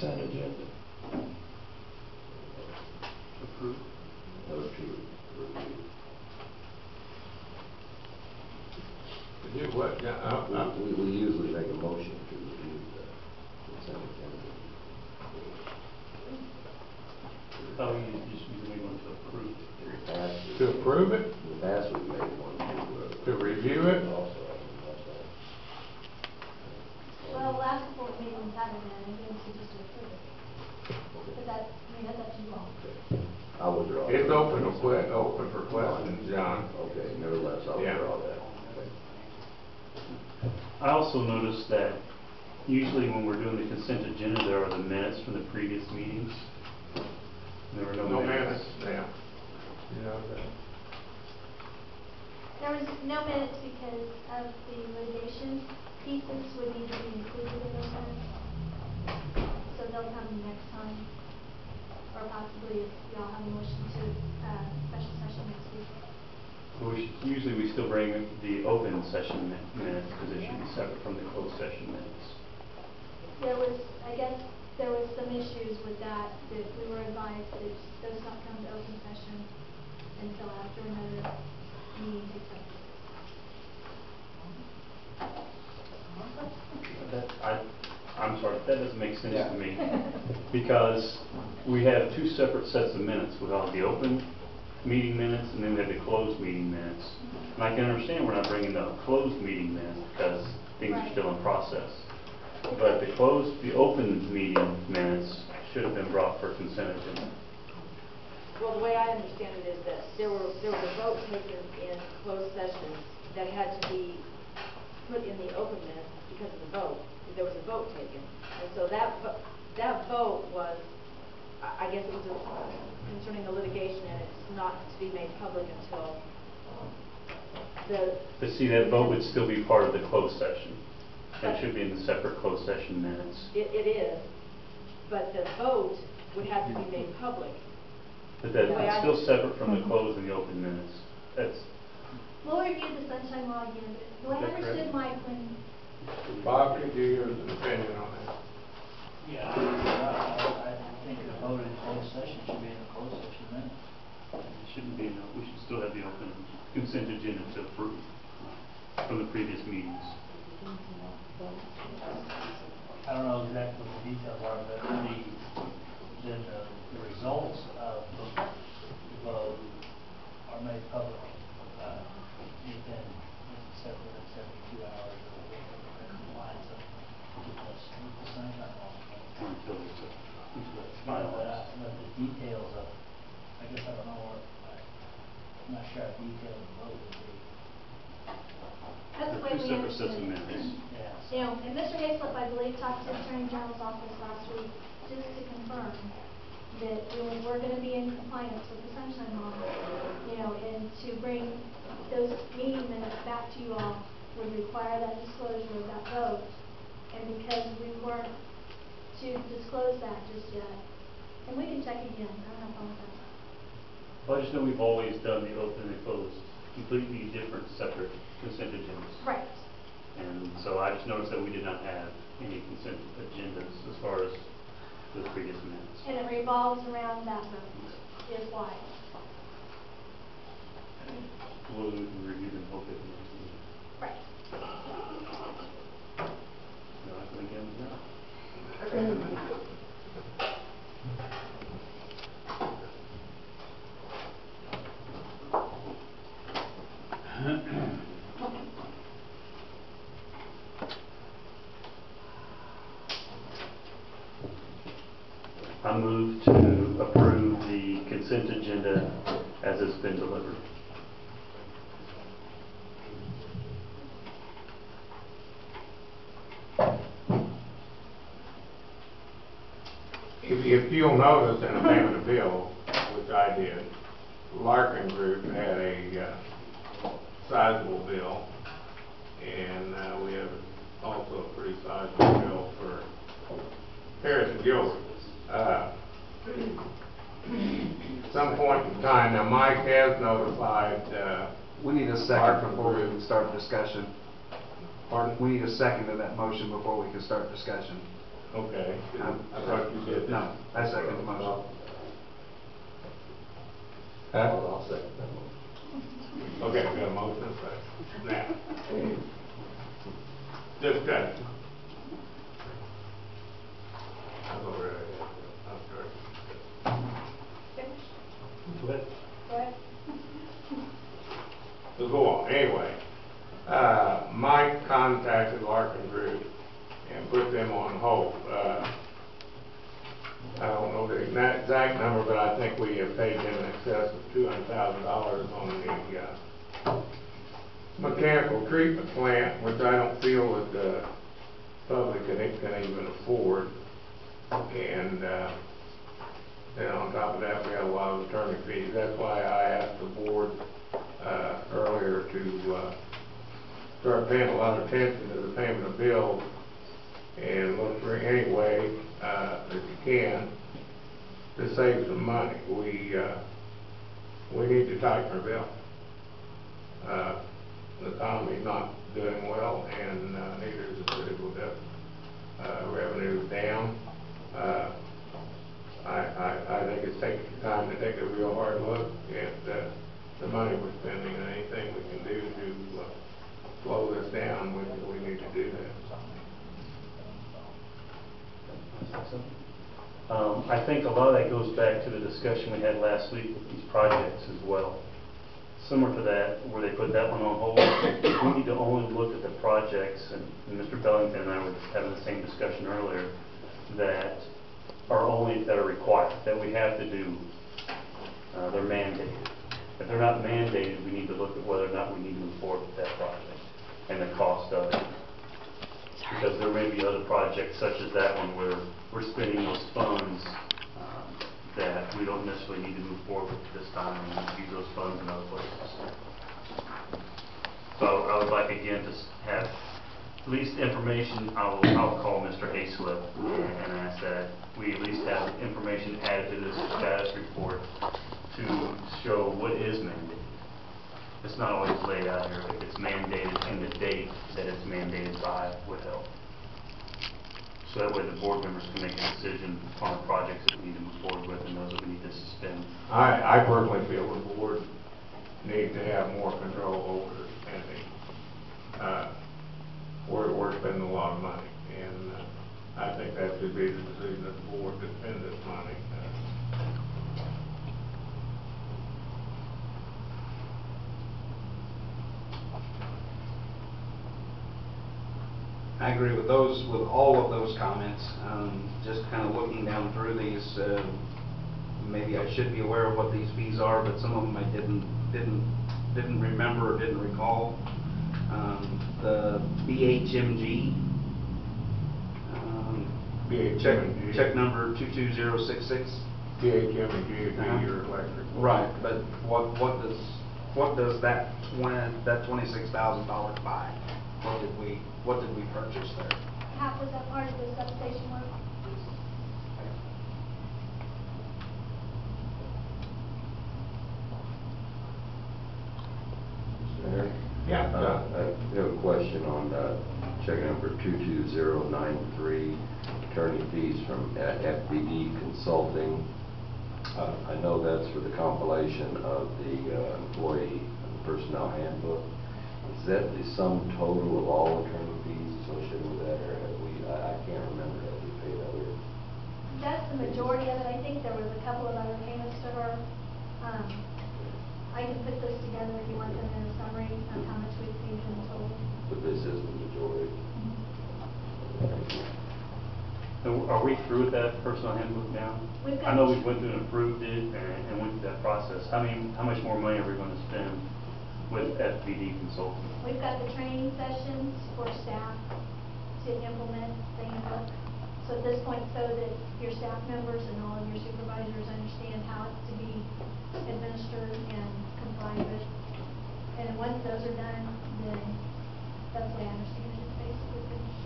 consent agenda. Approved. Or to review. You what? We usually make a motion to review the consent agenda. Oh, you just usually want to approve. To approve it? In the past we made one To review it? Also. Well, last board meeting we haven't had anything to just approve it. But that, I mean, that's up to you all. I will draw. It's open for questions, John. Okay, nevertheless, I'll Yeah. draw that. Okay. I also noticed that usually when we're doing the consent agenda, there are the minutes from the previous meetings. There were no minutes. Yeah. You know that. There was no minutes because of the litigation pieces would need to be included in those minutes. So they'll come next time. Or possibly if y'all have a motion to special session next week. Usually we still bring the open session minutes because they should be separate from the closed session minutes. There was, I guess, there was some issues with that we were advised that those not come to open session until after another meeting takes place. I'm sorry, that doesn't make sense to me. Because we have two separate sets of minutes. We have the open meeting minutes and then we have the closed meeting minutes. And I can understand we're not bringing the closed meeting minutes because things are still in process. But the open meeting minutes should have been brought for consent agenda. Well, the way I understand it is that there was a vote taken in closed session that had to be put in the open minutes because of the vote. There was a vote taken, and so that vote was, I guess it was concerning the litigation, and it's not to be made public until the. But see, that vote would still be part of the closed session. That should be in the separate closed session minutes. It is, but the vote would have to be made public. But that's still separate from the closed and the open minutes. That's. We'll review the sunshine law again, but the way I understood Mike when. Bob, could you give us an opinion on that? Yeah, I think the vote in closed session should be in the closed session then. It shouldn't be, we should still have the open consent agenda to approve from the previous meetings. I don't know exactly what the details are, but then the results of the vote are made public within 72 hours of compliance with the sunshine law. Until it's But finalized. the details of, I guess I don't know what, I'm not sure how detailed the vote would be. That's the way Two we separate sets of understood it. minutes. Yeah. You know, and Mr. Hayslip, I believe, talked to the Attorney General's office last week just to confirm that we're going to be in compliance with the sunshine law, you know, and to bring those meeting minutes back to you all would require that disclosure of that vote. And because we weren't to disclose that just yet, and we can check again, I don't have a problem with that. Well, I just know we've always done the open and closed, completely different, separate consent agendas. Right. And so I just noticed that we did not have any consent agendas as far as the previous minutes. And it revolves around that vote, is why. Well, we can review them both at the next meeting. Right. No, I think I'm done. I move to approve the consent agenda as it's been delivered. If you'll notice in the payment of bill, which I did, Larkin Group had a sizable bill, and we have also a pretty sizable bill for Harrison Gilbert. Some point in time, now Mike has notified We need a second Larkin before we Group. can start discussion. Pardon? We need a second to that motion before we can start discussion. Okay, I thought you did. No, I second the motion. Huh? I'll second that motion. Okay, we got a motion, second. Now, discussion. I'm over there. I'm sorry. Go ahead. Go ahead. So go on, anyway. Mike contacted Larkin Group and put them on hold. I don't know the exact number, but I think we have paid them in excess of $200,000 on the mechanical treatment plant, which I don't feel that the public can even afford. And then on top of that, we have a lot of attorney fees. That's why I asked the board earlier to start paying a lot of attention to the payment of bills and look for any way that you can to save some money. We need to tighten our belt. The economy's not doing well, and neither is the city of Odessa. Revenue's down. I think it's taking time to take a real hard look at the money we're spending, and anything we can do to slow this down, we need to do that. I think a lot of that goes back to the discussion we had last week with these projects as well. Similar to that, where they put that one on hold, we need to only look at the projects, and Mr. Bellington and I were having the same discussion earlier, that are required, that we have to do. They're mandated. If they're not mandated, we need to look at whether or not we need to move forward with that project and the cost of it. Because there may be other projects such as that one where we're spending those funds that we don't necessarily need to move forward with this time, and we use those funds in other places. So I would like again to have at least information. I'll call Mr. Hayslip and ask that we at least have information added to this status report to show what is mandated. It's not always laid out here. If it's mandated and the date that it's mandated by would help. So that way the board members can make a decision on the projects that we need to move forward with and those that we need to suspend. I personally feel the board needs to have more control over the spending. We're spending a lot of money, and I think that should be the decision of the board to spend this money. I agree with all of those comments. Just kind of looking down through these, maybe I should be aware of what these fees are, but some of them I didn't remember or didn't recall. The BHMG, check number 22066. BHMG, your electric. Right, but what does that $26,000 buy? What did we purchase there? Half was that part of the substation work? Mayor? Yeah. I have a question on check number 22093, attorney fees from FBD Consulting. I know that's for the compilation of the employee personnel handbook. Is that the sum total of all attorney fees associated with that, or have we, I can't remember, have we paid other? That's the majority of it. I think there was a couple of other payments to her. I can put this together if you want them in a summary of how much we've paid in total. But this is the majority. So are we through with that personnel handbook now? I know we went through and approved it and went through that process. How much more money are we going to spend with FBD Consulting? We've got the training sessions for staff to implement the handbook. So at this point, so that your staff members and all of your supervisors understand how it's to be administered and complied with. And once those are done, then that's what I understand it's basically finished.